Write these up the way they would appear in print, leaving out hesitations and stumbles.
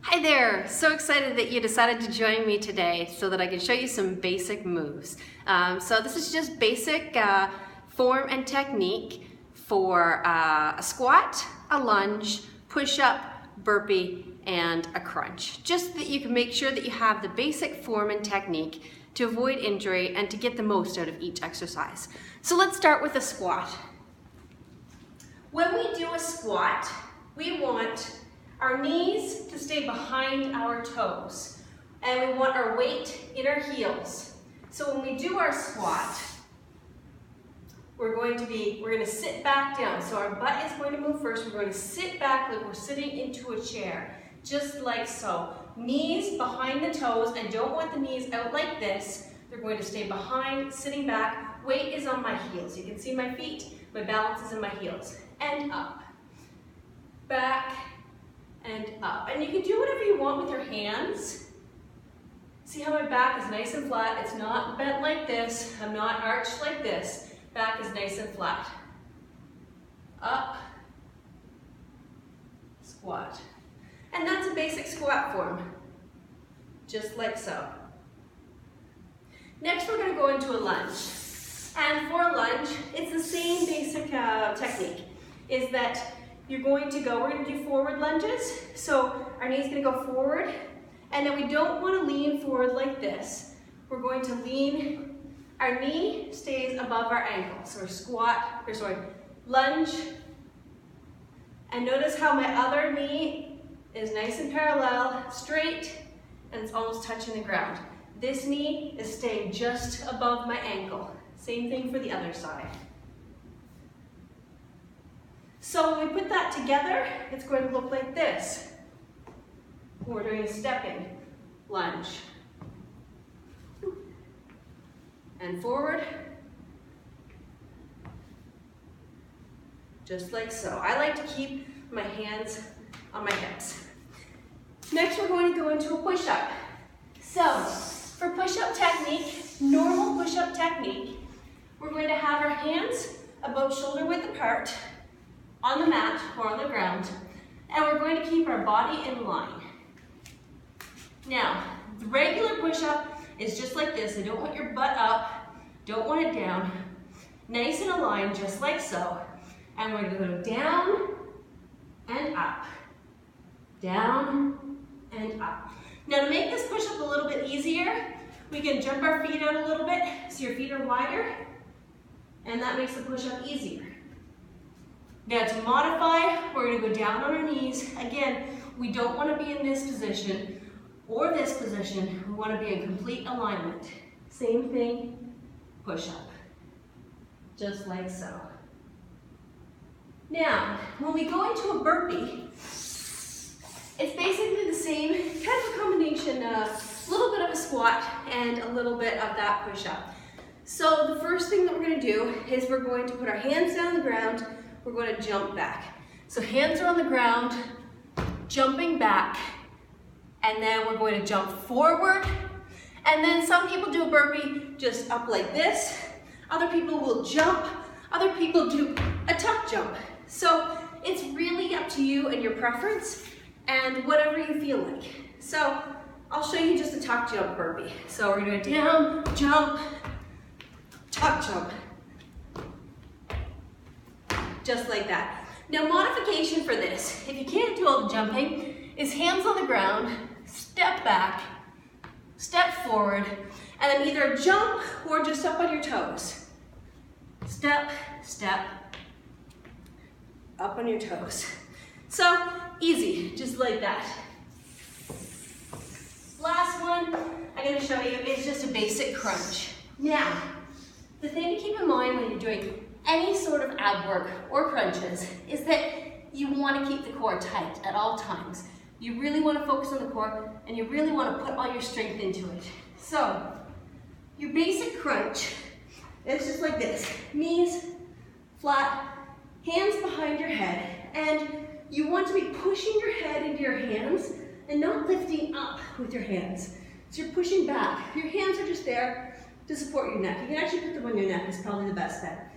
Hi there! So excited that you decided to join me today so that I can show you some basic moves. So this is just basic form and technique for a squat, a lunge, push-up, burpee, and a crunch. Just so that you can make sure that you have the basic form and technique to avoid injury and to get the most out of each exercise. So let's start with a squat. When we do a squat, we want our knees to stay behind our toes, and we want our weight in our heels. So when we do our squat, we're going to sit back down. So our butt is going to move first. We're going to sit back like we're sitting into a chair, just like so. Knees behind the toes. I don't want the knees out like this. They're going to stay behind, sitting back. Weight is on my heels. You can see my feet. My balance is in my heels. And up. Back. And up. And you can do whatever you want with your hands. See how my back is nice and flat. It's not bent like this. I'm not arched like this. Back is nice and flat. Up. Squat. And that's a basic squat form. Just like so. Next we're going to go into a lunge. And for a lunge, it's the same basic technique. Is that we're going to do forward lunges. So our knee's going to go forward, and then we don't want to lean forward like this. We're going to lean, our knee stays above our ankle. So we're lunge, and notice how my other knee is nice and parallel, straight, and it's almost touching the ground. This knee is staying just above my ankle. Same thing for the other side. So when we put that together, it's going to look like this. We're doing a stepping lunge. And forward. Just like so. I like to keep my hands on my hips. Next, we're going to go into a push-up. So for push-up technique, normal push-up technique, we're going to have our hands about shoulder width apart, on the mat or on the ground, and we're going to keep our body in line. Now, the regular push-up is just like this. I don't want your butt up, don't want it down. Nice and aligned, just like so. And we're going to go down and up, down and up. Now to make this push-up a little bit easier, we can jump our feet out a little bit so your feet are wider, and that makes the push-up easier. Now to modify, we're going to go down on our knees. Again, we don't want to be in this position or this position. We want to be in complete alignment. Same thing, push up. Just like so. Now, when we go into a burpee, it's basically the same kind of combination of a little bit of a squat and a little bit of that push up. So the first thing that we're going to do is we're going to put our hands down on the ground. We're going to jump back. So hands are on the ground, jumping back, and then we're going to jump forward. And then some people do a burpee just up like this. Other people will jump. Other people do a tuck jump. So it's really up to you and your preference and whatever you feel like. So I'll show you just a tuck jump burpee. So we're going to go down, jump, tuck jump. Just like that. Now modification for this, if you can't do all the jumping, is hands on the ground, step back, step forward, and then either jump or just up on your toes. Step, step, up on your toes. So easy, just like that. Last one I'm going to show you is just a basic crunch. Now, the thing to keep in mind when you're doing any sort of ab work or crunches is that you want to keep the core tight at all times. You really want to focus on the core, and you really want to put all your strength into it. So your basic crunch is just like this. Knees flat, hands behind your head, and you want to be pushing your head into your hands and not lifting up with your hands. So you're pushing back. Your hands are just there to support your neck. You can actually put them on your neck, it's probably the best bet.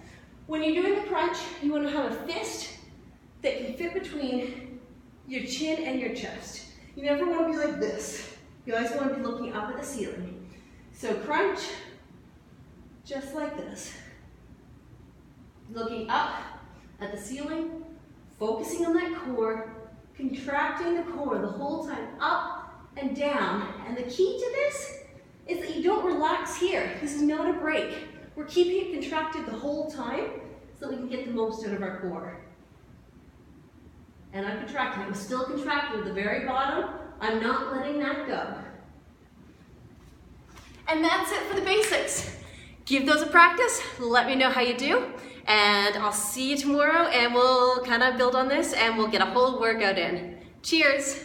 When you're doing a crunch, you want to have a fist that can fit between your chin and your chest. You never want to be like this. You always want to be looking up at the ceiling. So crunch, just like this. Looking up at the ceiling, focusing on that core, contracting the core the whole time, up and down. And the key to this is that you don't relax here. This is not a break. We're keeping it contracted the whole time so that we can get the most out of our core. And I'm contracting. I'm still contracted at the very bottom. I'm not letting that go. And that's it for the basics. Give those a practice. Let me know how you do. And I'll see you tomorrow and we'll kind of build on this and we'll get a whole workout in. Cheers.